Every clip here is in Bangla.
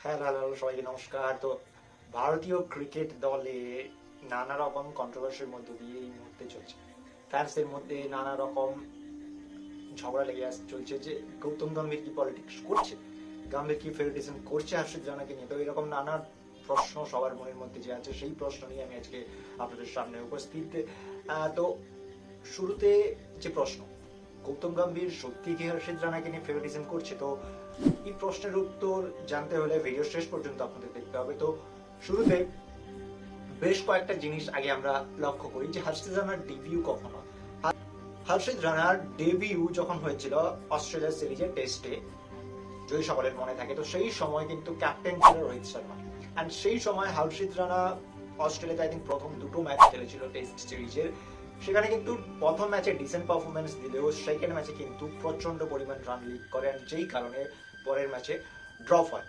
হ্যালো হ্যালো সবাইকে নমস্কার। তো ভারতীয় ক্রিকেট দলে নানা রকম কন্ট্রোভার্সির মধ্য দিয়ে এই মুহূর্তে চলছে। ফ্যান্সদের মধ্যে নানা রকম ঝগড়া লেগে চলছে যে গৌতম গম্ভীর কি পলিটিক্স করছে, গম্ভীর কি ফেভারিটিজম করছে হর্ষিত রানাকে নিয়ে। তো এরকম নানা প্রশ্ন সবার মনের মধ্যে যে আছে, সেই প্রশ্ন নিয়ে আমি আজকে আপনাদের সামনে উপস্থিত। তো শুরুতে যে প্রশ্ন, গৌতম গম্ভীর সত্যি কি হর্ষিত রানাকে নিয়ে ফেভারিটিজম করছে? তো এই প্রশ্নের উত্তর জানতে হলে ভিডিও শেষ পর্যন্ত আপনাদের দেখতে হবে। তো শুরুতে বেশ কয়েকটা জিনিস আগে আমরা লক্ষ্য করি যে হর্ষিত রানার ডেবিউ কখন হয়। হর্ষিত রানার ডেবিউ যখন হয়েছিল অস্ট্রেলিয়া সিরিজের টেস্টে, যদি সকলের মনে থাকে, তো সেই সময় কিন্তু ক্যাপ্টেন ছিল রোহিত শর্মা। অ্যান্ড সেই সময় হর্ষিত রানা অস্ট্রেলিয়াতে আই থিঙ্ক প্রথম দুটো ম্যাচ খেলেছিল টেস্ট সিরিজের। সেখানে কিন্তু প্রথম ম্যাচে ডিসেন্ট পারফরমেন্স দিলেও সেকেন্ড ম্যাচে কিন্তু প্রচন্ড পরিমাণ রান লিড করেন, যেই কারণে পরের ম্যাচে ড্রপ হয়।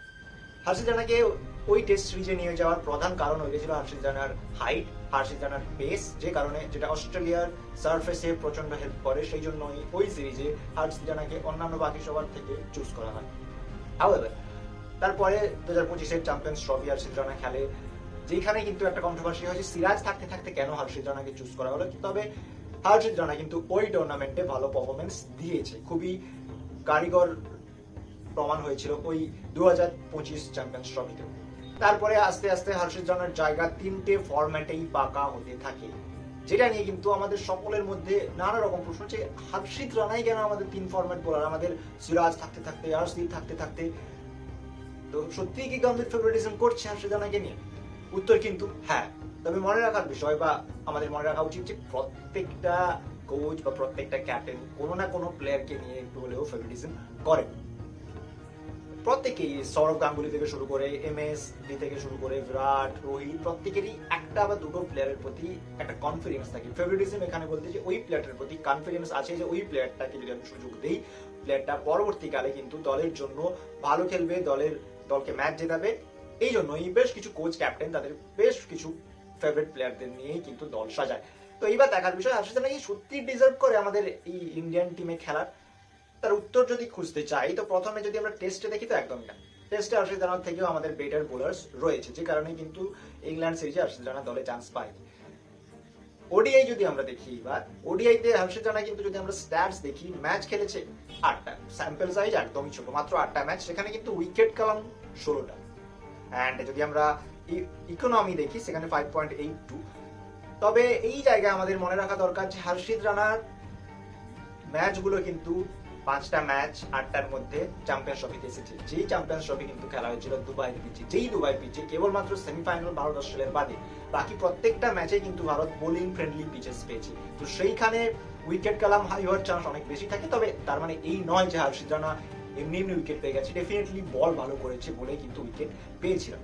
হর্ষিত রানাকে ওই টেস্ট সিরিজে নিয়ে যাওয়ার প্রধান কারণ হয়েছিল হর্ষিত রানার হাইট, হর্ষিত রানার পেস, যে কারণে যেটা অস্ট্রেলিয়ার সারফেসে প্রচন্ড হেল্প করে। সেই জন্যই ওই সিরিজে হর্ষিত রানাকে অন্যান্য বাকি সবার থেকে চুজ করা হয়। হাউএভার তারপরে 2025-এর চ্যাম্পিয়ন্স ট্রফি হর্ষিত রানা খেলে, যেখানে কিন্তু একটা কন্ট্রোভার্সি হয়েছে সিরাজ থাকতে থাকতে কেন হর্ষিত রানাকে চুজ করা হলো। তবে হর্ষিত রানা কিন্তু ওই টুর্নামেন্টে ভালো পারফরমেন্স দিয়েছে, খুবই কারিগর প্রমাণ হয়েছিল ওই 2025 চ্যাম্পিয়ন্স ট্রফিতে। তারপরে আস্তে আস্তে হর্ষিত রানার জায়গা তিনটে ফরম্যাটেই পাকা হতে থাকে, যেটা নিয়ে কিন্তু আমাদের সকলের মধ্যে নানা রকম প্রশ্ন যে হর্ষিত রানাই কেন আমাদের তিন ফরম্যাট বোলার, আমাদের সিরাজ থাকতে থাকতে, আরশদীপ থাকতে থাকতে। তো সত্যি কি গম্ভীর ফেভারিটিজম করছে হর্ষিত রানাকে নিয়ে? উত্তর কিন্তু হ্যাঁ। তবে মনে রাখার বিষয় বা আমাদের মনে রাখা উচিত যে প্রত্যেকটা কোচ বা প্রত্যেকটা ক্যাপ্টেন কোনো না কোনো প্লেয়ারকে নিয়ে একটু হলেও ফেভারিটিজম করেন। প্রত্যেকেই, সৌরভ গাঙ্গুলি থেকে শুরু করে MS ডি থেকে শুরু করে বিরাট, রোহিত, প্রত্যেকেরই একটা বা দুটো প্লেয়ারের প্রতি একটা কনফিডেন্স থাকে। ফেভারিটিজম এখানে বলতে যে ওই প্লেয়ারের প্রতি কনফিডেন্স আছে যে ওই প্লেয়ারটাকে যদি আমি সুযোগ দিই, প্লেয়ারটা পরবর্তীকালে কিন্তু দলের জন্য ভালো খেলবে, দলকে ম্যাচ জেতাবে। এই জন্যই বেশ কিছু কোচ ক্যাপ্টেন তাদের বেশ কিছু ফেভারিট প্লেয়ারদের নিয়েই কিন্তু দল সাজায়। তো এইবার দেখার বিষয় হর্ষিত রানা কি সত্যি ডিজার্ভ করে আমাদের এই ইন্ডিয়ান টিমে খেলার। তার উত্তর যদি খুঁজতে চাই, তো প্রথমে যদি আমরা টেস্টে দেখি তো একদমই না। টেস্টে হর্ষিত রানার থেকেও আমাদের বেটার বোলার্স রয়েছে, যে কারণে কিন্তু ইংল্যান্ড সিরিজে হর্ষিত রানা দলে চান্স পায়। ওডিআই যদি আমরা দেখি, এবার ওডিআইতে হর্ষিত রানা কিন্তু যদি আমরা স্ট্যাটস দেখি, ম্যাচ খেলেছে 8টা, স্যাম্পল সাইজ একদমই ছোট, মাত্র 8টা ম্যাচ, সেখানে কিন্তু উইকেট কালাম 16টা। অ্যান্ড যদি আমরা ইকোনমি দেখি সেখানে 5.82। তবে এই জায়গায় আমাদের মনে রাখা দরকার যে হর্ষিত রানার ম্যাচগুলো কিন্তু 5টা ম্যাচ 8টার মধ্যে চ্যাম্পিয়ন্স ট্রফিতে এসেছে, যেই চ্যাম্পিয়ন্স ট্রফি কিন্তু খেলা হয়েছিল দুবাই পিচে, যেই দুবাই পিচে কেবলমাত্র সেমিফাইনাল ভারত অস্ট্রেলিয়ার বাদে বাকি প্রত্যেকটা ম্যাচে কিন্তু ভারত বোলিং ফ্রেন্ডলি পিচেস পেয়েছে। তো সেইখানে উইকেট কালাম হাই হওয়ার চান্স অনেক বেশি থাকে। তবে তার মানে এই নয় যে হর্ষিত রানা এমনি এমনি উইকেট পেয়ে গেছে, ডেফিনেটলি বল ভালো করেছে বলেই কিন্তু উইকেট পেয়েছিলাম।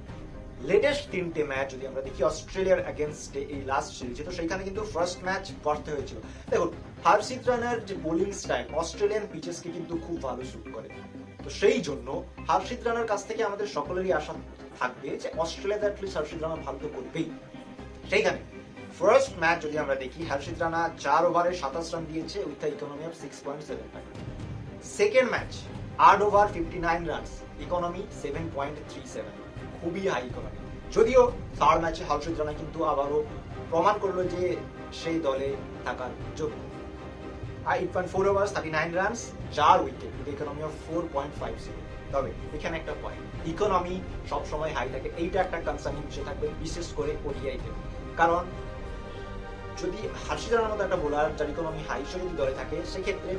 লেটেস্ট তিনটে ম্যাচ যদি আমরা দেখি অস্ট্রেলিয়ার এগেনস্টে এই লাস্ট সিরিজে, তো সেখানে কিন্তু ফার্স্ট ম্যাচ পড়তে হয়েছিল। দেখুন, হর্ষিত রানার যে বোলিং স্টাইল অস্ট্রেলিয়ান পিচেসকে কিন্তু খুব ভালো স্যুট করে। তো সেই জন্য হর্ষিত রানার কাছ থেকে আমাদের সকলেরই আশা থাকবে যে অস্ট্রেলিয়াতে অ্যাটলিস্ট হর্ষিত রানা ভালো তো করবেই। সেইখানে ফার্স্ট ম্যাচ যদি আমরা দেখি, হর্ষিত রানা 4 ওভারে 27 রান দিয়েছে with economy of 6.75। Second match 8 over 59 runs, economy 7.37, খুবই হাই ইকোনমি। যদিও থার্ড ম্যাচে হর্ষিত রানা কিন্তু আবারও প্রমাণ করলো যে সেই দলে থাকার যোগ্য। 8.4 over 39 runs, 4 wicket with economy of 4.50। তবে এখানে একটা পয়েন্ট, ইকোনমি সবসময় হাই থাকে, এইটা একটা কনসার্নিং বিষয় থাকবে, বিশেষ করে ওডিআইতে। কারণ যদি হর্ষিত রানার মতো একটা বোলার যার ইকোনমি হাই সে যদি দলে থাকে, সেক্ষেত্রে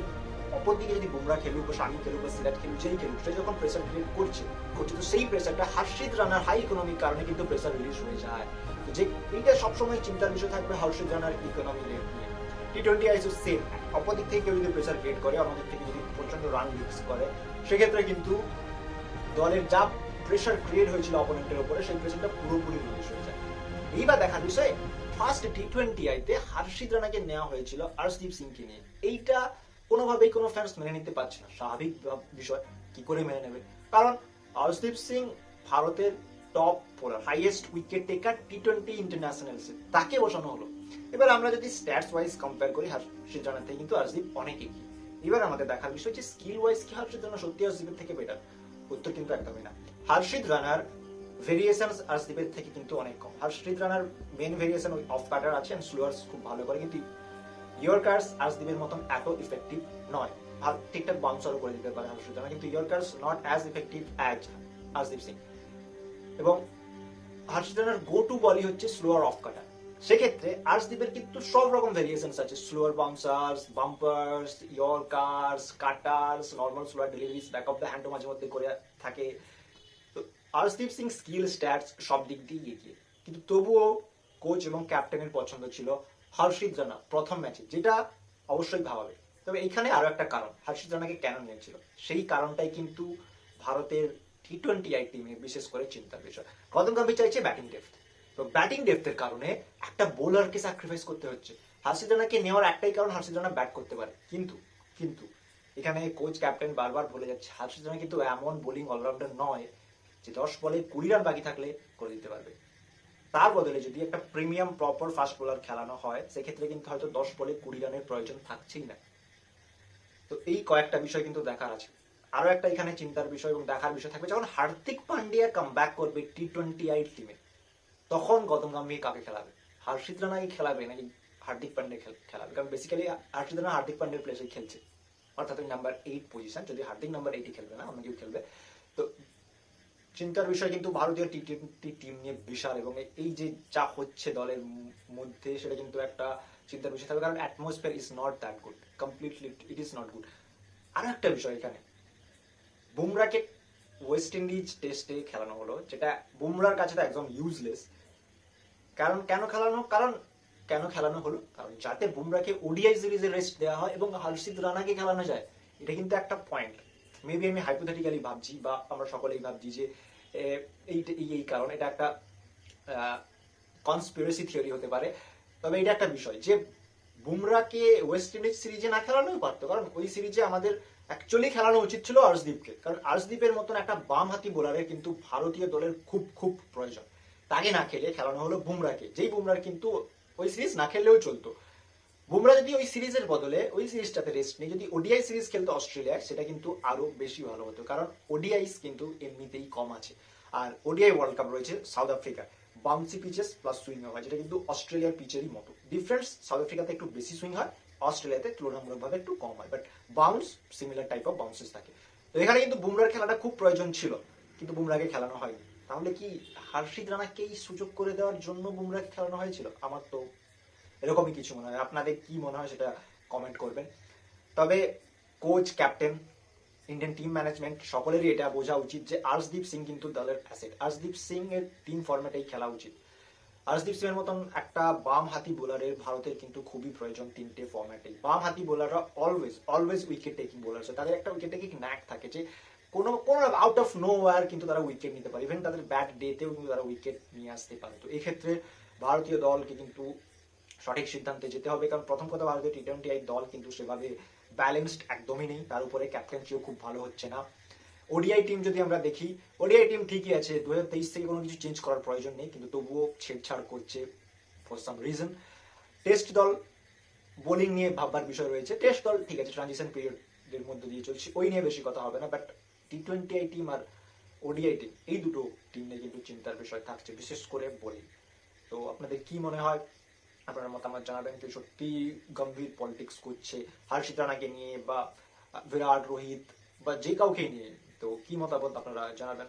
অপরদিকে যদি বুমরা খেলুক বা শামি খেলুক বা সিরাজ খেলুক, যেই খেলুক, সে যখন প্রেসার ক্রিয়েট করছে, তো সেই প্রেসারটা হর্ষিত রানার হাই ইকোনমির কারণে কিন্তু প্রেসার রিলিজ হয়ে যায়। তো যে এইটা সবসময় চিন্তার বিষয় থাকবে হর্ষিত রানার ইকোনমি রেট নিয়ে। টি20 আইসো সেম, অপরদিক থেকে কেউ যদি প্রেসার ক্রিয়েট করে, অন্যদিক থেকে যদি প্রচন্ড রান লিক্স করে, সেক্ষেত্রে কিন্তু দলের যা প্রেসার ক্রিয়েট হয়েছিল অপোনেন্টের উপরে, সেই প্রেসারটা পুরোপুরি রিলিজ হয়ে যায়। এইবার দেখার বিষয়, ফার্স্ট টি20 আইতে হর্ষিত রানাকে নেওয়া হয়েছিল আরশদীপ সিংকে নিয়ে। এইটা কোনোভাবেই কোনো ফ্যান্স মেনে নিতে পারছে না। স্বাভাবিক বিষয়, কি করে মেনে নেবে? কারণ আরশদীপ সিং ভারতের top bowler, highest wicket taker টি20 ইন্টারন্যাশনালসে, তাকে বসানো হলো। এবার আমরা যদি স্ট্যাটস ওয়াইজ কম্পেয়ার করি, হর্ষিত রানার থেকে কিন্তু আরশদীপ অনেক এগিয়ে। এবার আমাদের দেখার বিষয় যে স্কিল ওয়াইজ কি হর্ষিত রানা সত্যি আরশদীপের থেকে বেটার? উত্তর কিন্তু একদমই না। হর্ষিত রানার ভেরিয়েশন আর্শদীপের থেকে কিন্তু অনেক কম। হর্ষিত রানার মেন ভেরিয়েশন ওই অফ কাটার আছে, স্লোয়ার্স খুব ভালো করে, কিন্তু ইয়র্কার্স আর্শদীপের মতন এত ইফেক্টিভ নয়। আর ঠিকঠাক বাউন্সারও করে দিতে পারে হর্ষিত রানা, কিন্তু yorkers not as effective as Arshdeep Singh. এবং হর্ষিত রানার গো টু বলই হচ্ছে স্লোয়ার অফ কাটার। সেক্ষেত্রে আর্শদীপের কিন্তু সব রকম ভেরিয়েশনস আছে, slower bouncers, bumpers, yorkers, cutters, normal slower deliveries, back of the হ্যান্ডও মাঝে মধ্যে করে থাকে। তো আর্শদীপ সিং স্কিল, স্ট্যাটস সব দিক দিয়ে এগিয়ে, কিন্তু তবুও কোচ এবং ক্যাপ্টেনের পছন্দ ছিল হর্ষিত রানা প্রথম ম্যাচে, যেটা অবশ্যই ভাবাবে। তবে এইখানে আরো একটা কারণ হর্ষিত রানাকে কেন নিয়েছিল, সেই কারণটাই কিন্তু ভারতের টি-20 টিমে বিশেষ করে চিন্তার বিষয়। গৌতম গম্ভীর চাইছে ব্যাটিং ডেপথ, তো ব্যাটিং ডেপথের কারণে একটা বোলারকে স্যাক্রিফাইস করতে হচ্ছে। হর্ষিত রানাকে নেওয়ার একটাই কারণ, হর্ষিত রানা ব্যাট করতে পারে, কিন্তু কিন্তু এখানে কোচ ক্যাপ্টেন বারবার বলে যাচ্ছে হর্ষিত রানা কিন্তু এমন বোলিং অলরাউন্ডার নয় যে 10 বলে 20 রান বাকি থাকলে করে দিতে পারবে। তার বদলে যদি একটা প্রিমিয়াম প্রপার ফাস্ট বোলার খেলানো হয়, সেক্ষেত্রে কিন্তু হয়তো 10 বলে 20 রানের প্রয়োজন থাকছেই না। তো এই কয়েকটা বিষয় কিন্তু দেখার আছে। আরো একটা এখানে চিন্তার বিষয় এবং দেখার বিষয় থাকবে, যখন হার্দিক পান্ডিয়া কামব্যাক করবে টি-20 টিমে, তখন গৌতম গম্ভীর কাকে খেলাবে? হর্ষিত রানাকে খেলাবে নাকি হার্দিক পান্ডিয়া খেলাবে? কারণ বেসিক্যালি হর্ষিত রানা হার্দিক পান্ডিয়ার প্লেসে খেলছে, অর্থাৎ ওই নাম্বার 8 পজিশন। যদি হার্দিক নাম্বার 8 খেলবে না, অন্য কেউ খেলবে। তো চিন্তার বিষয় কিন্তু ভারতীয় টি-20 টিম নিয়ে বিশাল, এবং এই যে যা হচ্ছে দলের মধ্যে, সেটা কিন্তু একটা চিন্তার বিষয় থাকবে, কারণ atmosphere is not that good, completely it is not good. আরো একটা বিষয়, এখানে বুমরাকে ওয়েস্ট ইন্ডিজ টেস্টে খেলানো হলো, যেটা বুমরার কাছে তো একদম ইউজলেস। কারণ কেন খেলানো হলো? কারণ যাতে বুমরাকে ওডিআই সিরিজে রেস্ট দেওয়া হয় এবং হর্ষিত রানাকে খেলানো যায়। এটা কিন্তু একটা পয়েন্ট। মেবি আমি হাইপোথেটিক্যালি ভাবছি, বা আমরা সকলেই ভাবছি যে এই কারণ, এটা একটা কনস্পিরেসি থিওরি হতে পারে। তবে এটা একটা বিষয় যে বুমরাকে ওয়েস্ট ইন্ডিজ সিরিজে না খেলানোই পারতো, কারণ ওই সিরিজে আমাদের অ্যাকচুয়ালি খেলানো উচিত ছিল আর্শদীপকে, কারণ আর্শদীপের মতন একটা বাম হাতি বোলারের কিন্তু ভারতীয় দলের খুব খুব প্রয়োজন। তাকে না খেলে খেলানো হলো বুমরাকে, যেই বুমরার কিন্তু ওই সিরিজ না খেললেও চলতো। বুমরা যদি ওই সিরিজের বদলে ওই সিরিজটাতে রেস্ট নিয়ে যদি ওডিআই সিরিজ খেলতো অস্ট্রেলিয়ায়, সেটা কিন্তু আরো বেশি ভালো হতো, কারণ ওডিআইস কিন্তু এমনিতেই কম আছে। আর ওডিআই ওয়ার্ল্ড কাপ রয়েছে সাউথ আফ্রিকায়, বাউন্সি পিচেস প্লাস সুইং হয়, যেটা কিন্তু অস্ট্রেলিয়ার পিচেরই মতো। ডিফারেন্স সাউথ আফ্রিকাতে একটু বেশি সুইং হয়, অস্ট্রেলিয়াতে তুলনামূলকভাবে একটু কম হয়, but bounce similar type of bounces থাকে। তো এখানে কিন্তু বুমরার খেলাটা খুব প্রয়োজন ছিল, কিন্তু বুমরাকে খেলানো হয়নি। তাহলে কি হর্ষিত রানাকেই সুযোগ করে দেওয়ার জন্য বুমরাকে খেলানো হয়েছিল? আমার তো এরকমই কিছু মনে হয়। আপনাদের কি মনে হয় সেটা কমেন্ট করবেন। তবে coach, captain, Indian team management সকলেরই এটা বোঝা উচিত যে আর্শদীপ সিং কিন্তু দলের অ্যাসেট। আর্শদীপ সিং এর টিম ফরম্যাটেই খেলা উচিত। আর্শদীপ সিং এর মতন একটা বাম হাতি বোলারের ভারতের কিন্তু খুবই প্রয়োজন তিনটে ফরম্যাটেই। বাম হাতি বোলাররা অলওয়েজ উইকেট টেকিং বোলার, তাদের একটা উইকেট টেকিং ন্যাক থাকে, যে কোনো আউট অফ নো ওয়ার কিন্তু তারা উইকেট নিতে পারে, ইভেন তাদের ব্যাট ডেতেও কিন্তু তারা উইকেট নিয়ে আসতে পারে। তো এই ক্ষেত্রে ভারতীয় দলকে কিন্তু সঠিক সিদ্ধান্তে যেতে হবে, কারণ প্রথম কথা ভারতীয় টি-20 দল কিন্তু সেভাবে ব্যালেন্সড একদমই নেই, তার উপরে ক্যাপ্টেন্সিও খুব ভালো হচ্ছে না। ওডিআই টিম যদি আমরা দেখি, ওডিআই টিম ঠিকই আছে, 2023 থেকে কোনো কিছু চেঞ্জ করার প্রয়োজন নেই, কিন্তু তবুও ছেড়ছাড় করছে ফর সাম রিজন। টেস্ট দল বোলিং নিয়ে ভাববার বিষয় রয়েছে, টেস্ট দল ঠিক আছে, ট্রানজিশন পিরিয়ডের মধ্যে দিয়ে চলছে, ওই নিয়ে বেশি কথা হবে না, বাট টি-20 টিম আর ওডিআই টিম, এই দুটো টিম নিয়ে কিন্তু চিন্তার বিষয় থাকছে, বিশেষ করে বোলিং। তো আপনাদের কি মনে হয়? আপনার মতামত জানাবেন। কেউ সত্যি গম্ভীর পলিটিক্স করছে হর্ষিত রানাকে নিয়ে, বা বিরাট, রোহিত, বা যে কাউকে নিয়ে, তো কি মতামত আপনারা জানাবেন।